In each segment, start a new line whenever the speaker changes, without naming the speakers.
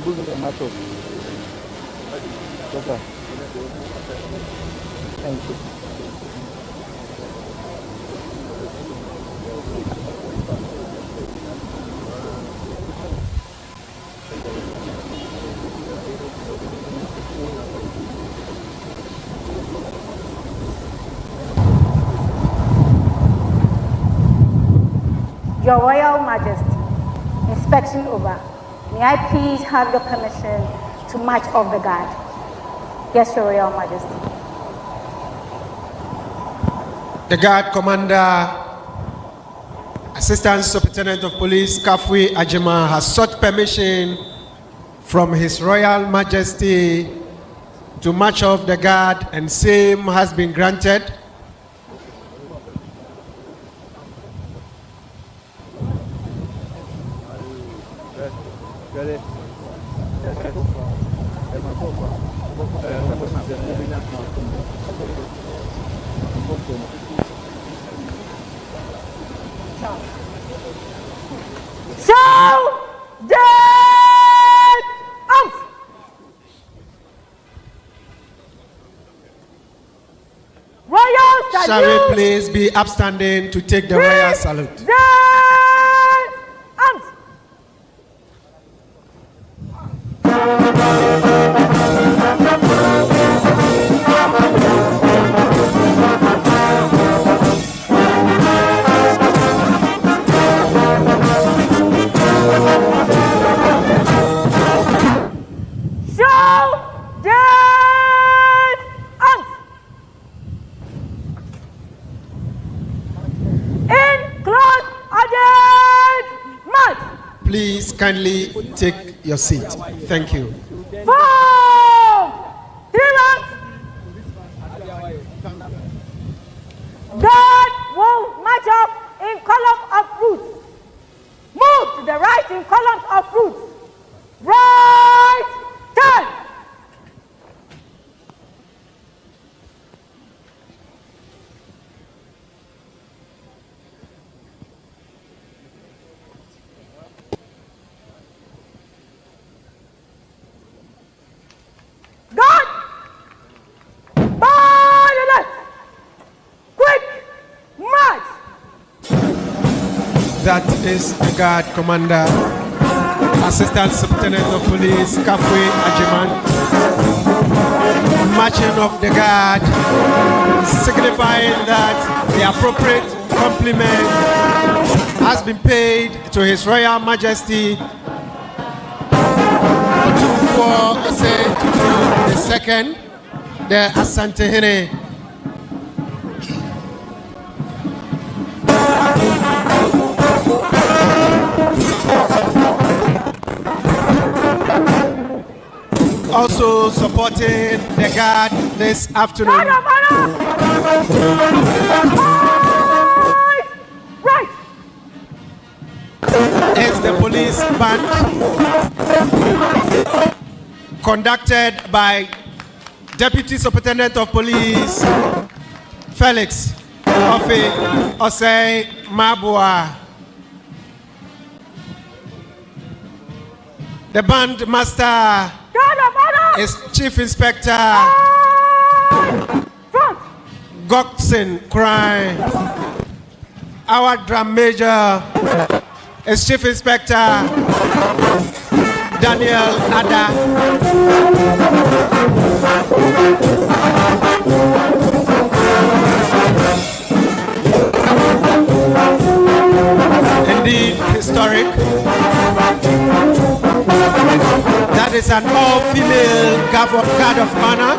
Thank you.
Your Royal Majesty, inspection over. May I please have your permission to march off the guard? Yes, Your Royal Majesty.
The guard commander, Assistant Superintendent of Police Kafui Ajima, has sought permission from His Royal Majesty to march off the guard, and same has been granted. Shall we please be upstanding to take the royal salute? Please kindly take your seat. Thank you.
4, 3 rounds. God will march up in column of fruits. Move to the right in columns of fruits. Right turn.
That is the guard commander, Assistant Superintendent of Police Kafui Ajiman, marching off the guard, signifying that the appropriate compliment has been paid to His Royal Majesty Otumfuo Osei Tutu II, the Asantehene. Also supporting the guard this afternoon is the police band conducted by Deputy Superintendent of Police Felix Osei Mabua. The band master is Chief Inspector Goksin Cry. Our drum major is Chief Inspector Daniel Ada. Indeed, historic. That is an all-female guard of honor.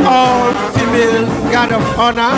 All-female guard of honor.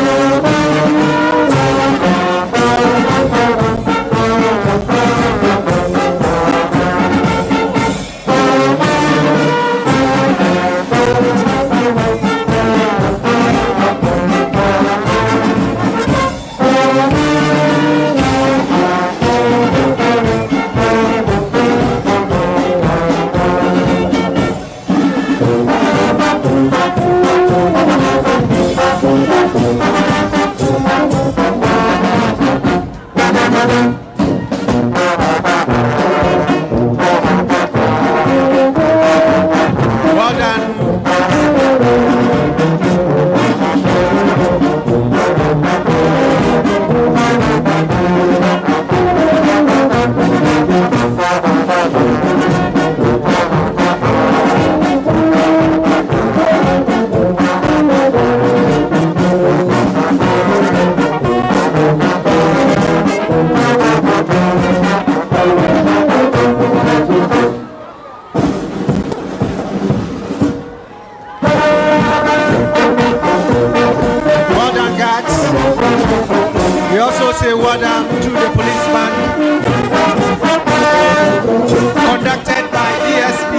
closing welcome to the police band, conducted by DSP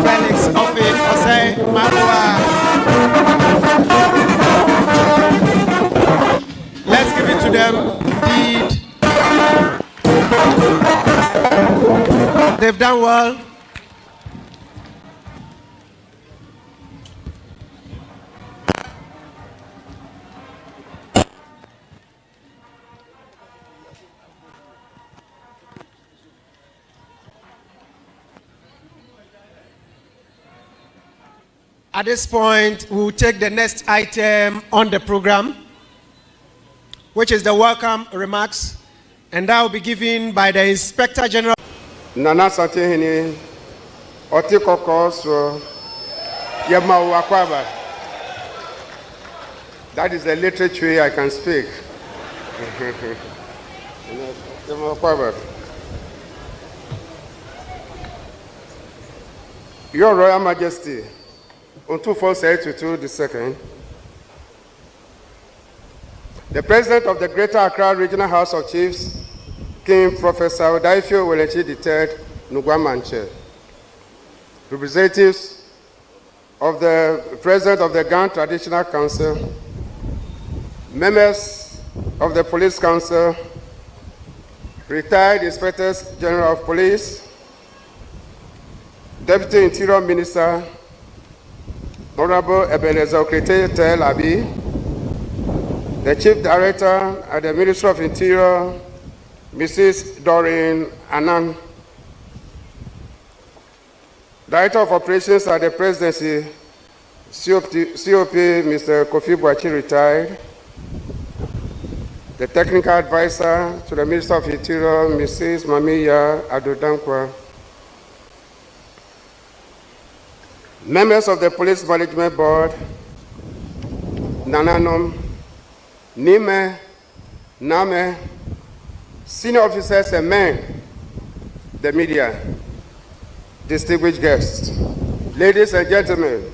Felix Osei Tutu. Let's give it to them. Indeed, they've done well. At this point, we will take the next item on the program, which is the welcome remarks, and that will be given by the Inspector General.
Nana Satihini, Otikokos, Yama Wakwaba. That is the literature I can speak. Yama Wakwaba. Your Royal Majesty, Otumfuo Osei Tutu II, the President of the Greater Accra Regional House of Chiefs, King Professor Otumfuo Osei III Nugwamanche, representatives of the President of the Ghana Traditional Council, members of the Police Council, retired Inspectors General of Police, Deputy Interior Minister, Honorable Ebenezer Okrete Tel Abi, the Chief Director at the Ministry of Interior, Mrs. Doreen Annan, Director of Operations at the Presidency, COP Mr. Kofi Boachi retired, the Technical Advisor to the Minister of Interior, Mrs. Mamiya Adodankwa, members of the Police Management Board, Nananom, Nime, Name, senior officers and men, the media, distinguished guests, ladies and gentlemen,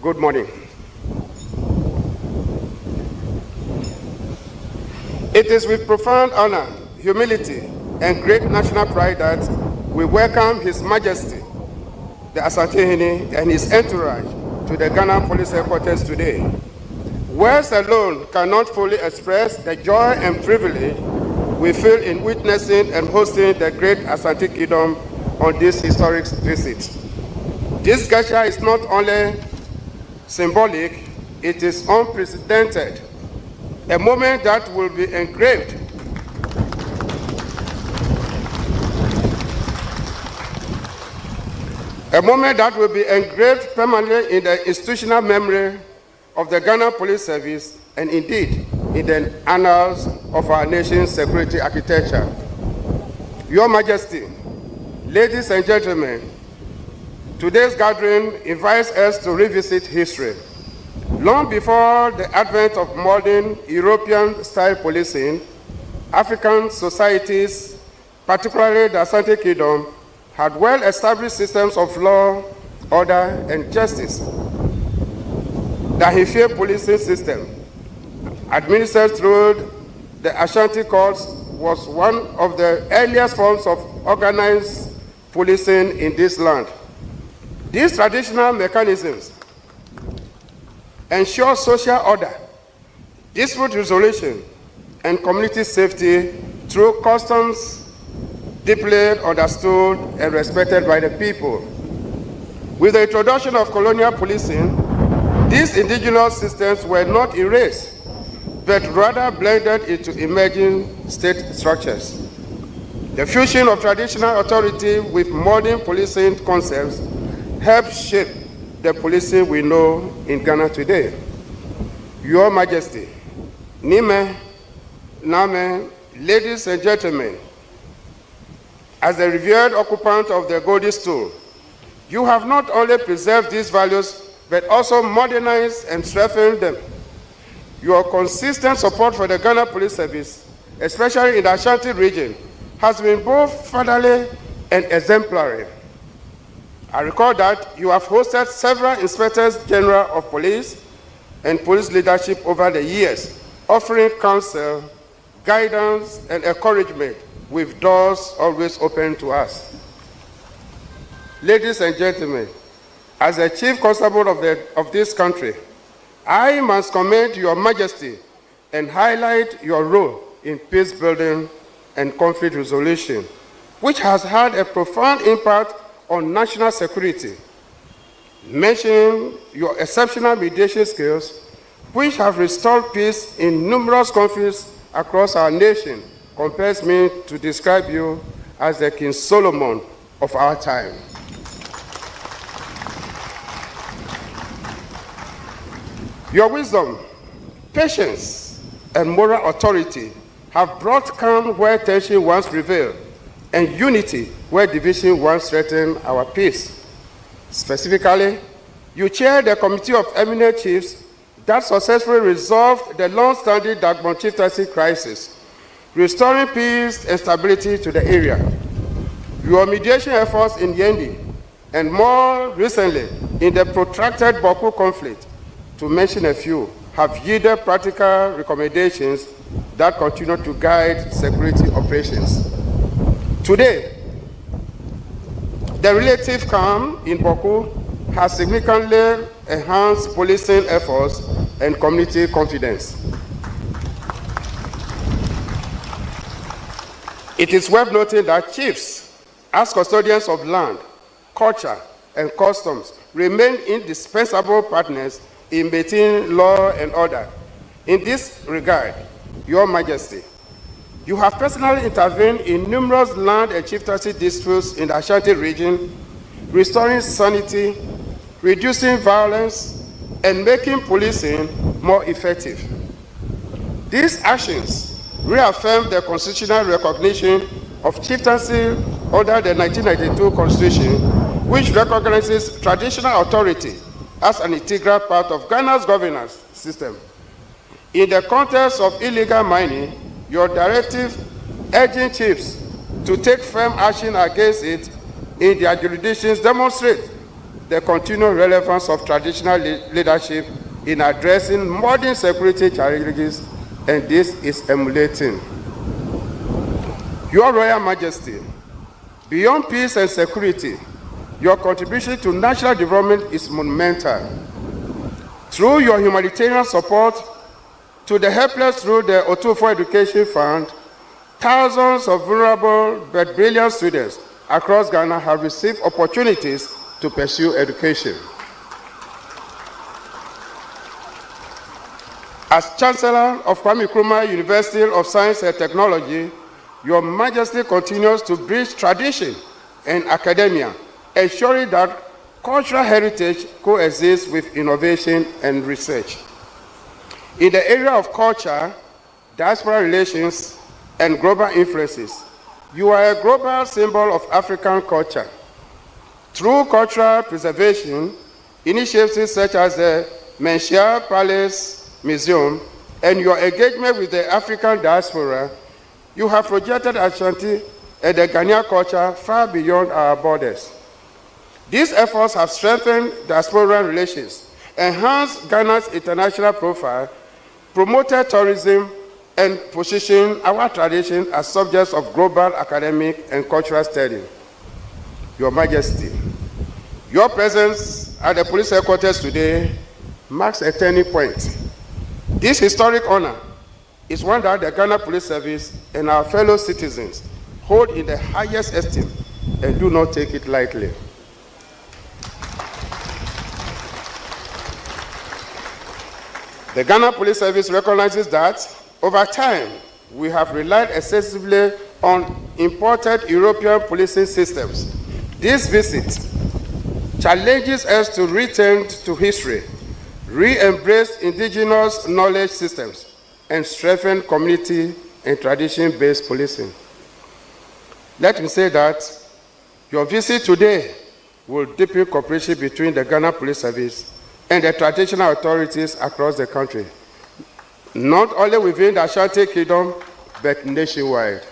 good morning. It is with profound honor, humility, and great national pride that we welcome His Majesty, the Asantehene, and his entourage to the Ghana Police Headquarters today. Words alone cannot fully express the joy and privilege we feel in witnessing and hosting the great Asante Kingdom on this historic visit. This gesture is not only symbolic, it is unprecedented, a moment that will be engraved permanently in the institutional memory of the Ghana Police Service and indeed in the annals of our nation's security architecture. Your Majesty, ladies and gentlemen, today's gathering invites us to revisit history. Long before the advent of modern European-style policing, African societies, particularly the Asante Kingdom, had well-established systems of law, order, and justice. The Ahifie policing system, administered through the Ashanti courts, was one of the earliest forms of organized policing in this land. These traditional mechanisms ensure social order, dispute resolution, and community safety through customs deeply understood and respected by the people. With the introduction of colonial policing, these indigenous systems were not erased, but rather blended into emerging state structures. The fusion of traditional authority with modern policing concepts helped shape the policing we know in Ghana today. Your Majesty, Nime, Name, ladies and gentlemen, as the revered occupant of the Golden Stool, you have not only preserved these values, but also modernized and strengthened them. Your consistent support for the Ghana Police Service, especially in the Ashanti region, has been both fatherly and exemplary. I recall that you have hosted several Inspectors General of Police and police leadership over the years, offering counsel, guidance, and encouragement with doors always open to us. Ladies and gentlemen, as the Chief Constable of this country, I must commend Your Majesty and highlight your role in peace building and conflict resolution, which has had a profound impact on national security. Mentioning your exceptional mediation skills, which have restored peace in numerous conflicts across our nation, compels me to describe you as the King Solomon of our time. Your wisdom, patience, and moral authority have brought calm where tension once prevailed, and unity where division once threatened our peace. Specifically, you chaired the Committee of Eminent Chiefs that successfully resolved the long-standing Dagbon chieftaincy crisis, restoring peace and stability to the area. Your mediation efforts in Yendi, and more recently in the protracted Boku conflict, to mention a few, have yielded practical recommendations that continue to guide security operations. Today, the relative calm in Boku has significantly enhanced policing efforts and community confidence. It is worth noting that chiefs, as custodians of land, culture, and customs, remain indispensable partners in maintaining law and order. In this regard, Your Majesty, you have personally intervened in numerous land and chieftaincy disputes in the Ashanti region, restoring sanity, reducing violence, and making policing more effective. These actions reaffirm the constitutional recognition of chieftaincy under the 1992 Constitution, which recognizes traditional authority as an integral part of Ghana's governance system. In the context of illegal mining, your directive urging chiefs to take firm action against it in their jurisdictions demonstrate the continued relevance of traditional leadership in addressing modern security challenges, and this is emulating. Your Royal Majesty, beyond peace and security, your contribution to national development is monumental. Through your humanitarian support to the helpless through the Otumfuo Education Fund, thousands of vulnerable but brilliant students across Ghana have received opportunities to pursue education. As Chancellor of Kwame Nkrumah University of Science and Technology, Your Majesty continues to bridge tradition and academia, ensuring that cultural heritage coexists with innovation and research. In the area of culture, diaspora relations, and global influences, you are a global symbol of African culture. Through cultural preservation, initiatives such as the Menchia Palace Museum and your engagement with the African diaspora, you have projected Ashanti and the Ghanaian culture far beyond our borders. These efforts have strengthened diaspora relations, enhanced Ghana's international profile, promoted tourism, and positioned our tradition as subjects of global academic and cultural study. Your Majesty, your presence at the police headquarters today marks a turning point. This historic honor is one that the Ghana Police Service and our fellow citizens hold in the highest esteem and do not take it lightly. The Ghana Police Service recognizes that over time, we have relied excessively on imported European policing systems. This visit challenges us to return to history, re-embrace indigenous knowledge systems, and strengthen community and tradition-based policing. Let me say that your visit today will deepen cooperation between the Ghana Police Service and the traditional authorities across the country, not only within the Ashanti Kingdom, but nationwide.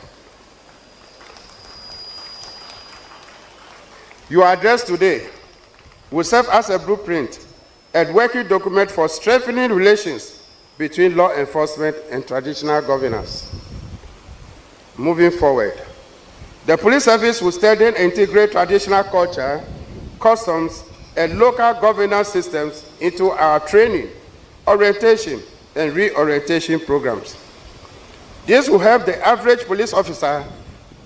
Your address today will serve as a blueprint and working document for strengthening relations between law enforcement and traditional governance. Moving forward, the police service will study and integrate traditional culture, customs, and local governance systems into our training, orientation, and reorientation programs. This will help the average police officer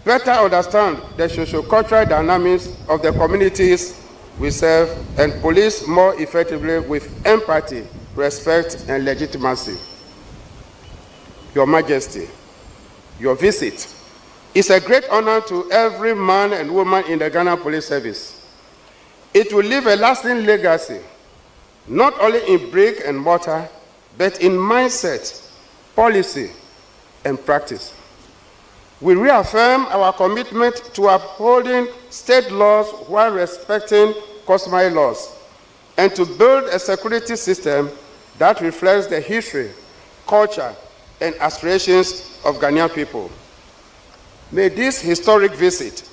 better understand the socio-cultural dynamics of the communities we serve and police more effectively with empathy, respect, and legitimacy. Your Majesty, your visit is a great honor to every man and woman in the Ghana Police Service. It will leave a lasting legacy, not only in brick and mortar, but in mindset, policy, and practice. We reaffirm our commitment to upholding state laws while respecting customary laws, and to build a security system that reflects the history, culture, and aspirations of Ghanaian people. May this historic visit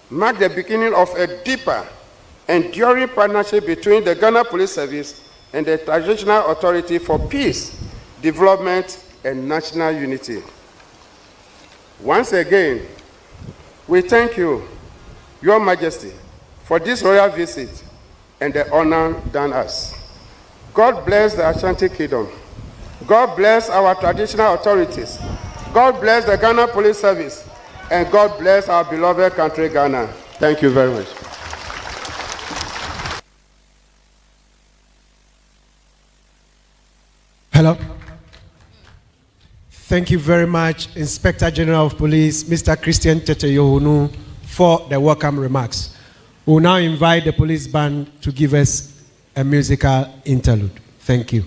mark the beginning of a deeper, enduring partnership between the Ghana Police Service and the Transitional Authority for Peace, Development, and National Unity. Once again, we thank you, Your Majesty, for this royal visit and the honor done us. God bless the Ashanti Kingdom. God bless our traditional authorities. God bless the Ghana Police Service. And God bless our beloved country, Ghana. Thank you very much.
Hello. Thank you very much, Inspector General of Police, Mr. Christian Tete Yohunu, for the welcome remarks. We will now invite the police band to give us a musical interlude. Thank you.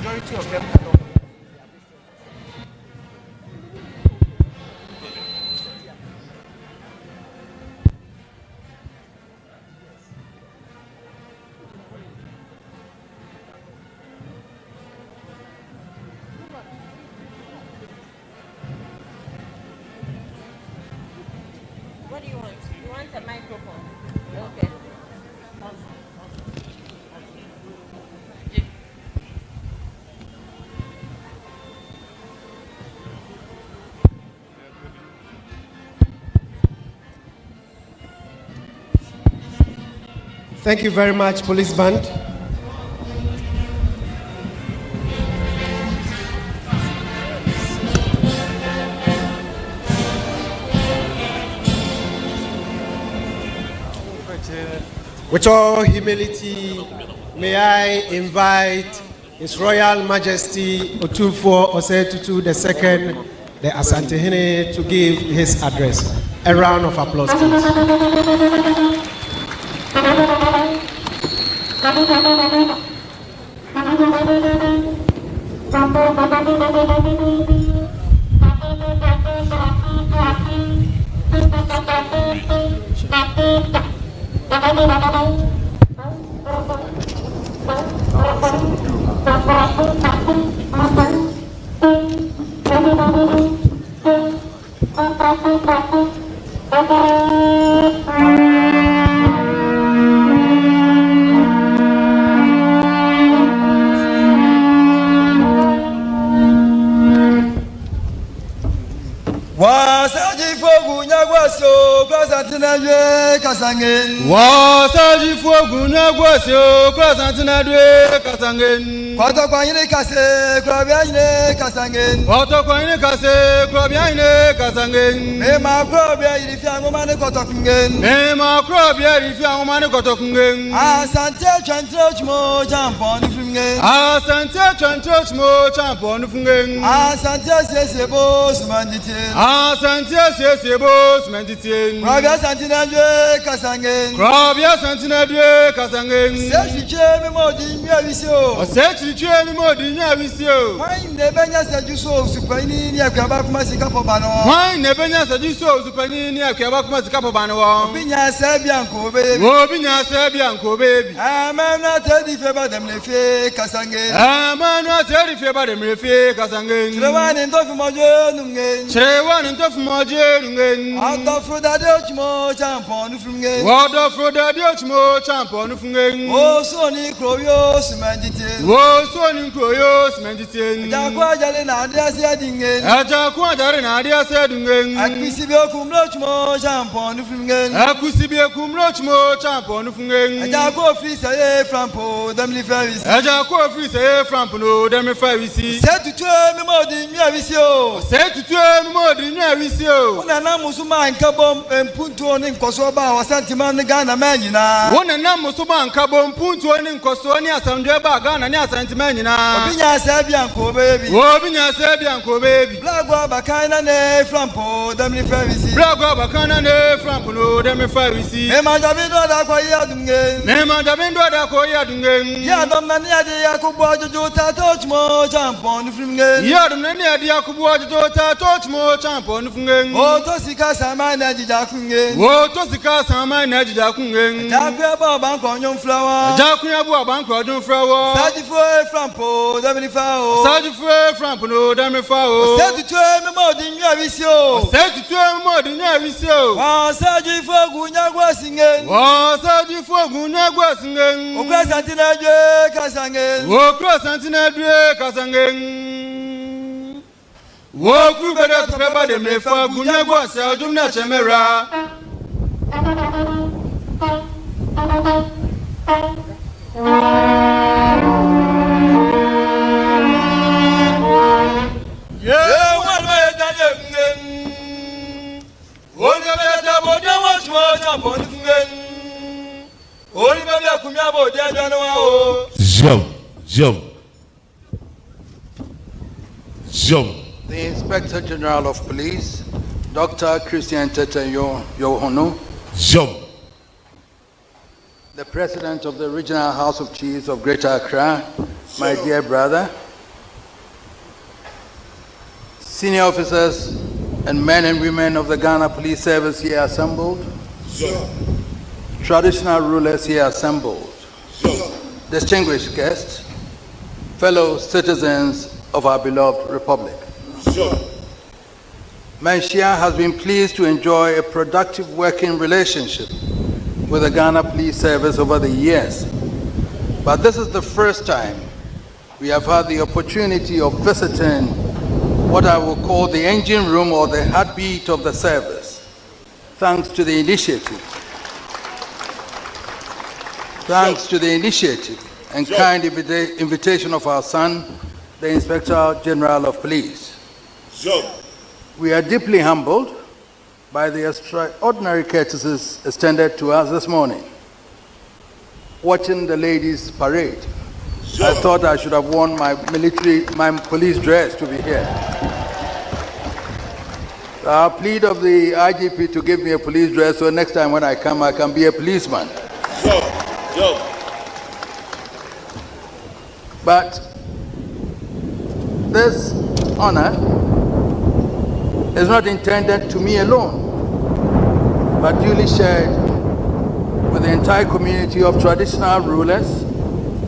Majority of them cannot.
What do you want? You want a microphone? Okay.
Thank you very much, police band. With all humility, may I invite His Royal Majesty Otumfuo Osei Tutu II, the Asantehene, to give his address. A round of applause, please.
The Inspector General of Police, Dr. Christian Tete Yohono, the President of the Regional House of Chiefs of Greater Accra, my dear brother, senior officers and men and women of the Ghana Police Service here assembled, traditional rulers here assembled, distinguished guests, fellow citizens of our beloved Republic. Manshia has been pleased to enjoy a productive working relationship with the Ghana Police Service over the years. But this is the first time we have had the opportunity of visiting what I will call the engine room or the heartbeat of the service, thanks to the initiative. Thanks to the initiative and kind invitation of our son, the Inspector General of Police. We are deeply humbled by the extraordinary courtesies extended to us this morning. Watching the ladies parade, I thought I should have worn my police dress to be here. I plead of the IGP to give me a police dress so next time when I come, I can be a policeman. But this honor is not intended to me alone, but duly shared with the entire community of traditional rulers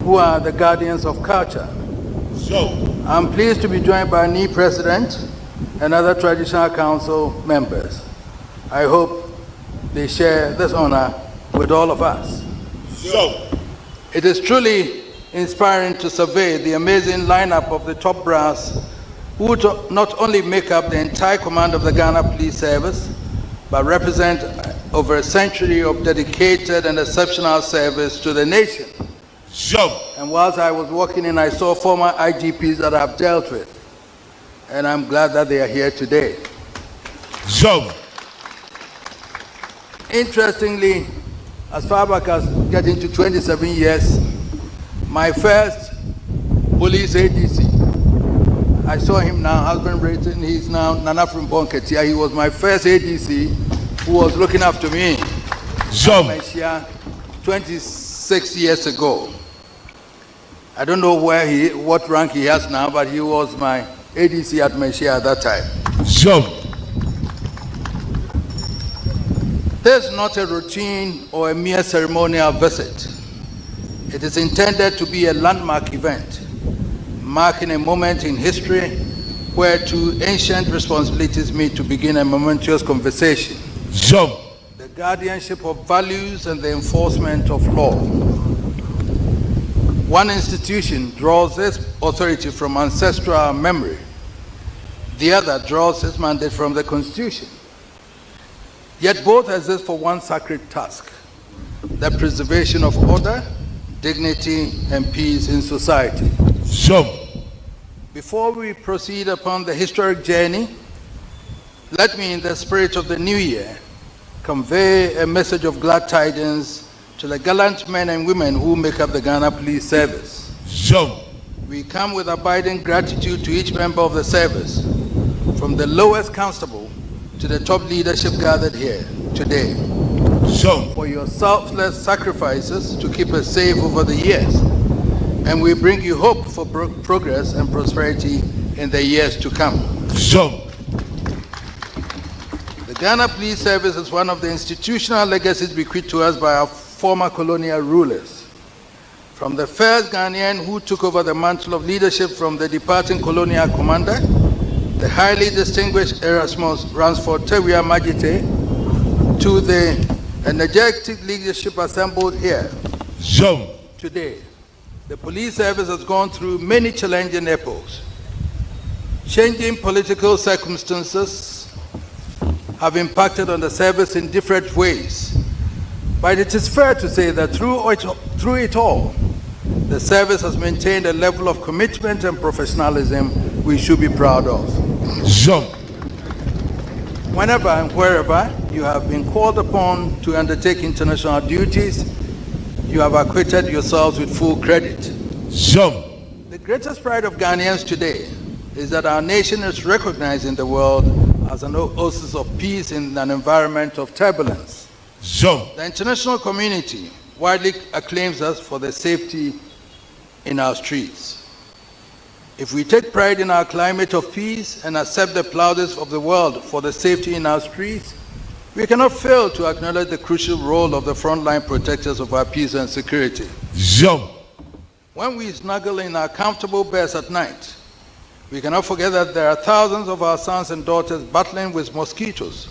who are the guardians of culture. I'm pleased to be joined by NI President and other Traditional Council members. I hope they share this honor with all of us. It is truly inspiring to survey the amazing lineup of the top brass who not only make up the entire command of the Ghana Police Service, but represent over a century of dedicated and exceptional service to the nation. And whilst I was walking in, I saw former IGPs that I've dealt with, and I'm glad that they are here today. Interestingly, as far back as getting to 27 years, my first police ADC, I saw him now, husband rating, he's now Nana from Bonketia. He was my first ADC who was looking after me. 26 years ago. I don't know what rank he has now, but he was my ADC at Majesty at that time. This is not a routine or a mere ceremonial visit. It is intended to be a landmark event, marking a moment in history where two ancient responsibilities meet to begin a momentous conversation. The guardianship of values and the enforcement of law. One institution draws its authority from ancestral memory. The other draws its mandate from the Constitution. Yet both exist for one sacred task: the preservation of order, dignity, and peace in society. Before we proceed upon the historic journey, let me, in the spirit of the new year, convey a message of glad tidings to the gallant men and women who make up the Ghana Police Service. We come with abiding gratitude to each member of the service, from the lowest constable to the top leadership gathered here today, for your selfless sacrifices to keep us safe over the years. And we bring you hope for progress and prosperity in the years to come. The Ghana Police Service is one of the institutional legacies bequeathed to us by our former colonial rulers. From the first Ghanaian who took over the mantle of leadership from the departing colonial commander, the highly distinguished Erasmus Ransford Tewia Majesty, to the energetic leadership assembled here today. The police service has gone through many challenging epochs. Changing political circumstances have impacted on the service in different ways. But it is fair to say that through it all, the service has maintained a level of commitment and professionalism we should be proud of. Whenever and wherever you have been called upon to undertake international duties, you have acquitted yourselves with full credit. The greatest pride of Ghanaians today is that our nation is recognized in the world as an oasis of peace in an environment of turbulence. The international community widely acclaims us for the safety in our streets. If we take pride in our climate of peace and accept the plaudits of the world for the safety in our streets, we cannot fail to acknowledge the crucial role of the frontline protectors of our peace and security. When we snuggle in our comfortable beds at night, we cannot forget that there are thousands of our sons and daughters battling with mosquitoes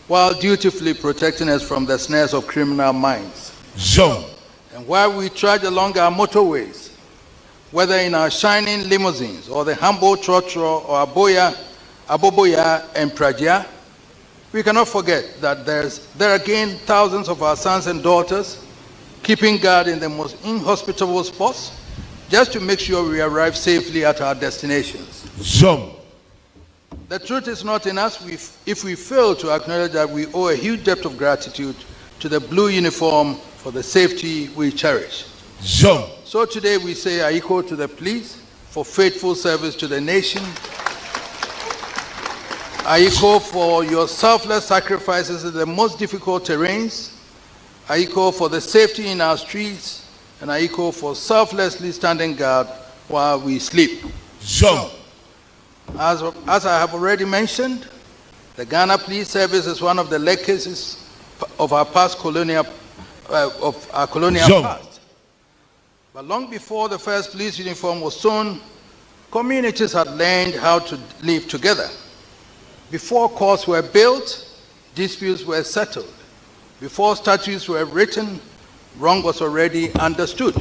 while dutifully protecting us from the snares of criminal minds. And while we trudge along our motorways, whether in our shining limousines or the humble trotro or aboboya and praja, we cannot forget that there are again thousands of our sons and daughters keeping guard in the most inhospitable spots just to make sure we arrive safely at our destinations. The truth is not in us if we fail to acknowledge that we owe a huge debt of gratitude to the blue uniform for the safety we cherish. So today we say Aiko to the police for faithful service to the nation. Aiko for your selfless sacrifices in the most difficult terrains. Aiko for the safety in our streets. And Aiko for selflessly standing guard while we sleep. As I have already mentioned, the Ghana Police Service is one of the legacies of our past colonial of our colonial past. But long before the first police uniform was sewn, communities had learned how to live together. Before courts were built, disputes were settled. Before statutes were written, wrong was already understood.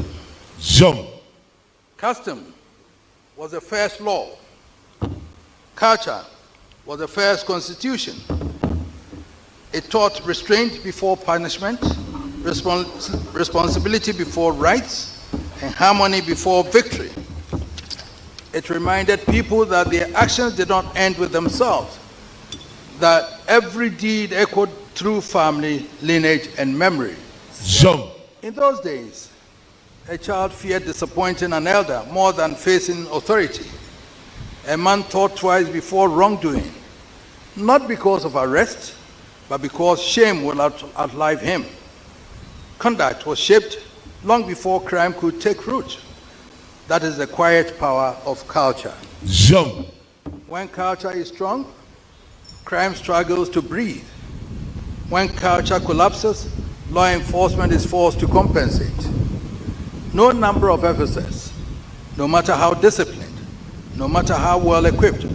Custom was the first law. Culture was the first constitution. It taught restraint before punishment, responsibility before rights, and harmony before victory. It reminded people that their actions did not end with themselves, that every deed echoed through family, lineage, and memory. In those days, a child feared disappointing an elder more than facing authority. A man thought twice before wrongdoing, not because of arrest, but because shame will outlive him. Conduct was shaped long before crime could take root. That is the quiet power of culture. When culture is strong, crime struggles to breathe. When culture collapses, law enforcement is forced to compensate. No number of officers, no matter how disciplined, no matter how well equipped,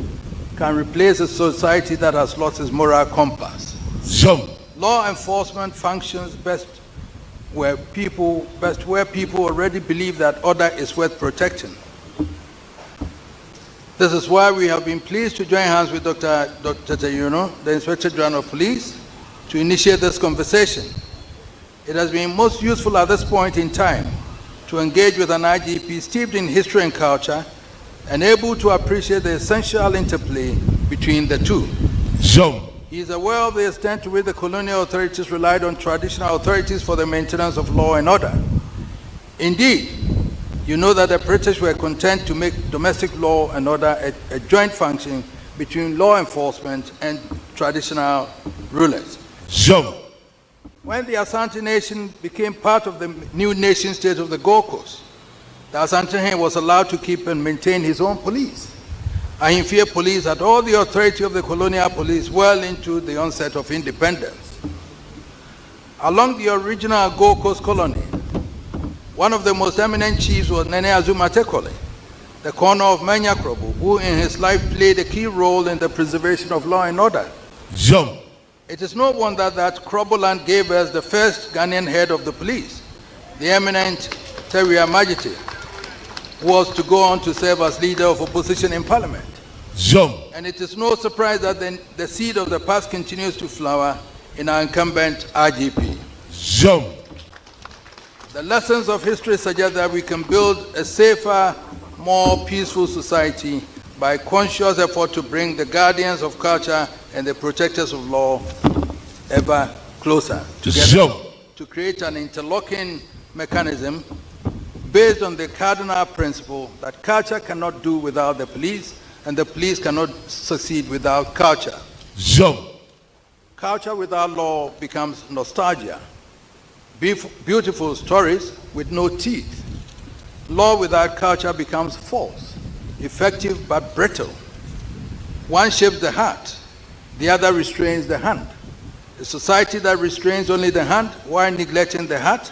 can replace a society that has lost its moral compass. Law enforcement functions best where people already believe that order is worth protecting. This is why we have been pleased to join hands with Dr. Tayuno, the Inspector General of Police, to initiate this conversation. It has been most useful at this point in time to engage with an IGP steeped in history and culture and able to appreciate the essential interplay between the two. He is aware of the extent to which the colonial authorities relied on traditional authorities for the maintenance of law and order. Indeed, you know that the British were content to make domestic law and order a joint function between law enforcement and traditional rulers. When the Asante Nation became part of the new nation state of the Gold Coast, the Asante was allowed to keep and maintain his own police. Ahimfie police had all the authority of the colonial police well into the onset of independence. Along the original Gold Coast colony, one of the most eminent chiefs was Nene Azuma Tekole, the corner of Menyakrobo, who in his life played a key role in the preservation of law and order. It is no wonder that Kroboland gave us the first Ghanaian head of the police, the eminent Teria Majesty, who was to go on to serve as leader of opposition in parliament. And it is no surprise that the seed of the past continues to flower in our incumbent IGP. The lessons of history suggest that we can build a safer, more peaceful society by conscious effort to bring the guardians of culture and the protectors of law ever closer together to create an interlocking mechanism based on the cardinal principle that culture cannot do without the police and the police cannot succeed without culture. Culture without law becomes nostalgia, beautiful stories with no teeth. Law without culture becomes false, effective but brittle. One shapes the heart, the other restrains the hand. A society that restrains only the hand while neglecting the heart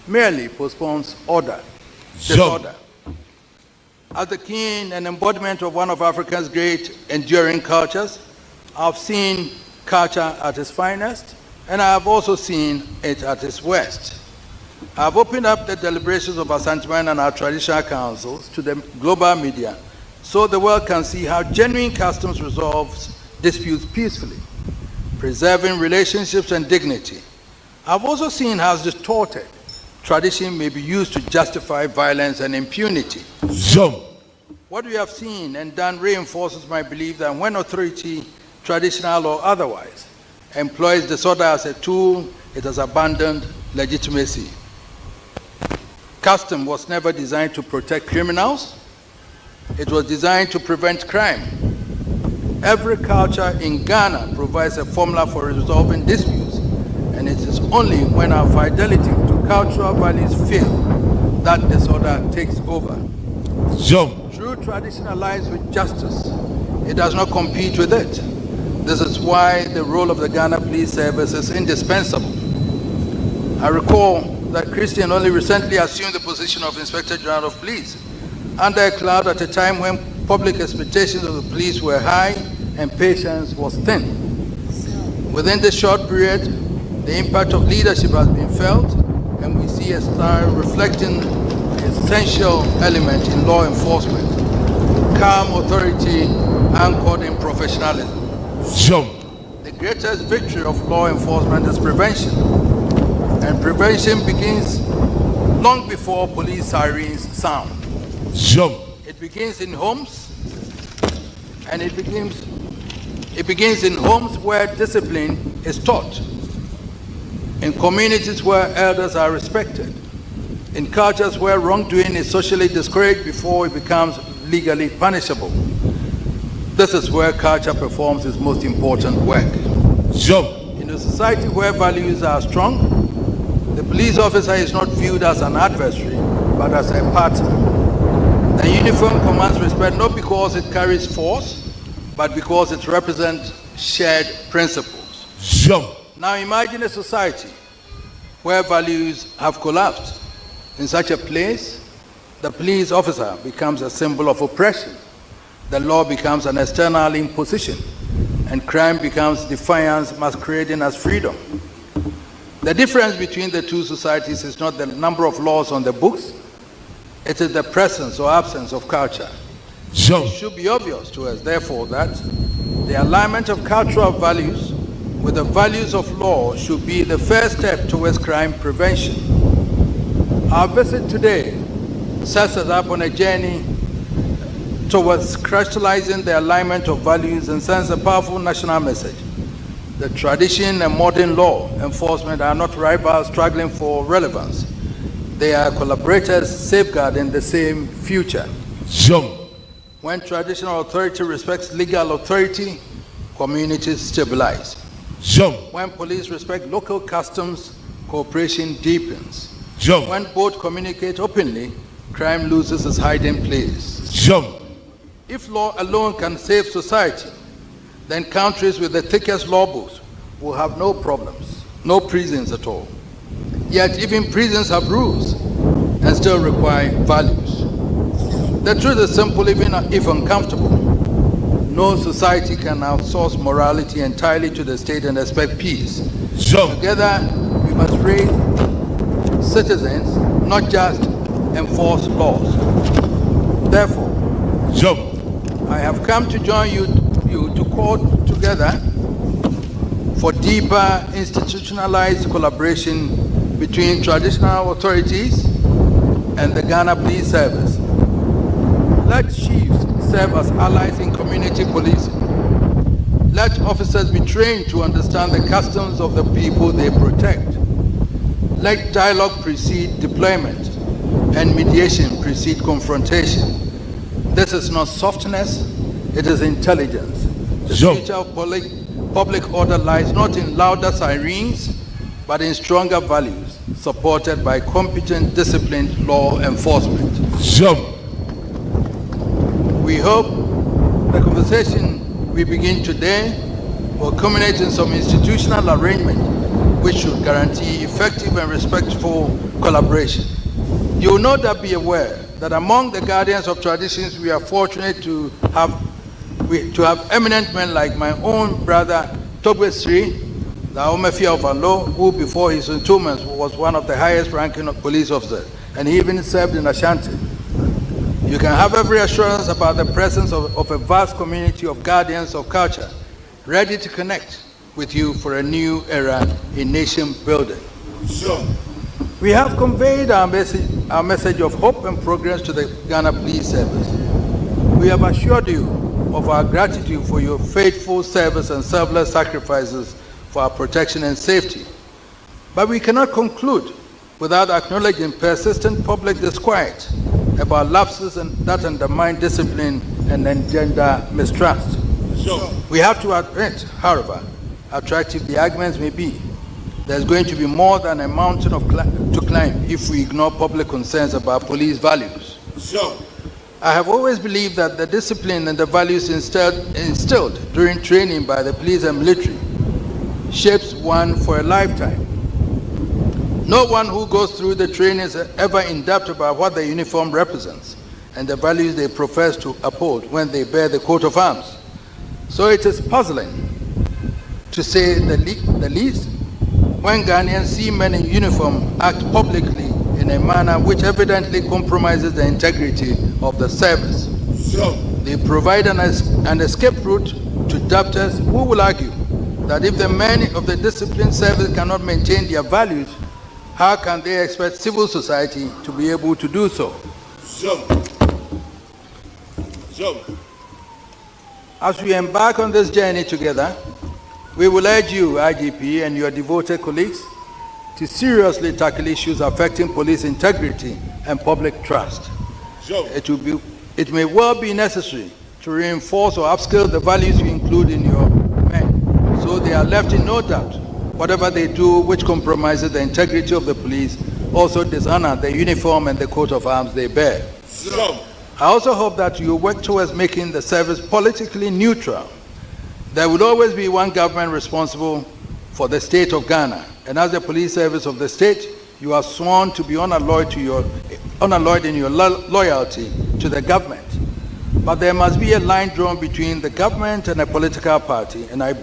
merely postpones disorder. As the king and embodiment of one of Africa's great enduring cultures, I've seen culture at its finest, and I have also seen it at its worst. I've opened up the deliberations of Asanteman and our traditional councils to the global media so the world can see how genuine customs resolves disputes peacefully, preserving relationships and dignity. I've also seen how distorted tradition may be used to justify violence and impunity. What we have seen and done reinforces my belief that when authority, traditional or otherwise, employs disorder as a tool, it has abandoned legitimacy. Custom was never designed to protect criminals. It was designed to prevent crime. Every culture in Ghana provides a formula for resolving disputes, and it is only when our fidelity to cultural values fail that disorder takes over. True tradition aligns with justice. It does not compete with it. This is why the role of the Ghana Police Service is indispensable. I recall that Christian only recently assumed the position of Inspector General of Police under a cloud at a time when public expectations of the police were high and patience was thin. Within this short period, the impact of leadership has been felt, and we see a style reflecting the essential element in law enforcement: calm authority anchored in professionalism. The greatest victory of law enforcement is prevention, and prevention begins long before police sirens sound. It begins in homes, and it begins in homes where discipline is taught, in communities where elders are respected, in cultures where wrongdoing is socially discouraged before it becomes legally punishable. This is where culture performs its most important work. In a society where values are strong, the police officer is not viewed as an adversary, but as a partner. The uniform commands respect not because it carries force, but because it represents shared principles. Now imagine a society where values have collapsed. In such a place, the police officer becomes a symbol of oppression. The law becomes an external imposition, and crime becomes defiance masquerading as freedom. The difference between the two societies is not the number of laws on the books, it is the presence or absence of culture. It should be obvious to us, therefore, that the alignment of cultural values with the values of law should be the first step towards crime prevention. Our visit today sets us up on a journey towards crystallizing the alignment of values and sends a powerful national message. The tradition and modern law enforcement are not rivals struggling for relevance. They are collaborators safeguarding the same future. When traditional authority respects legal authority, communities stabilize. When police respect local customs, cooperation deepens. When both communicate openly, crime loses its hiding place. If law alone can save society, then countries with the thickest law books will have no problems, no prisons at all. Yet even prisons have rules and still require values. The truth is simple, even if uncomfortable. No society can outsource morality entirely to the state and expect peace. Together, we must raise citizens, not just enforce laws. Therefore, I have come to join you to call together for deeper institutionalized collaboration between traditional authorities and the Ghana Police Service. Let chiefs serve as allies in community policing. Let officers be trained to understand the customs of the people they protect. Let dialogue precede deployment and mediation precede confrontation. This is not softness, it is intelligence. The future of public order lies not in louder sirens, but in stronger values, supported by competent, disciplined law enforcement. We hope the conversation we begin today will culminate in some institutional arrangement which should guarantee effective and respectful collaboration. You will no doubt be aware that among the guardians of traditions, we are fortunate to have eminent men like my own brother Togbe Sri, the Omefia of Alo, who before his entombment was one of the highest ranking of police officers, and he even served in Ashanti. You can have every assurance about the presence of a vast community of guardians of culture, ready to connect with you for a new era in nation building. We have conveyed our message of hope and progress to the Ghana Police Service. We have assured you of our gratitude for your faithful service and selfless sacrifices for our protection and safety. But we cannot conclude without acknowledging persistent public disquiet about lapses that undermine discipline and engender mistrust. We have to admit, however, attractive the arguments may be, there's going to be more than a mountain to climb if we ignore public concerns about police values. I have always believed that the discipline and the values instilled during training by the police and military shapes one for a lifetime. No one who goes through the training is ever in doubt about what the uniform represents and the values they profess to uphold when they bear the coat of arms. So it is puzzling, to say the least, when Ghanaians see men in uniform act publicly in a manner which evidently compromises the integrity of the service. They provide an escape route to doubters who will argue that if the men of the disciplined service cannot maintain their values, how can they expect civil society to be able to do so? As we embark on this journey together, we will urge you, IGP, and your devoted colleagues to seriously tackle issues affecting police integrity and public trust. It may well be necessary to reinforce or upskill the values you include in your men, so they are left in no doubt. Whatever they do which compromises the integrity of the police also dishonor the uniform and the coat of arms they bear. I also hope that you work towards making the service politically neutral. There will always be one government responsible for the state of Ghana, and as the police service of the state, you are sworn to be unalloyed in your loyalty to the government. But there must be a line drawn between the government and a political party, and I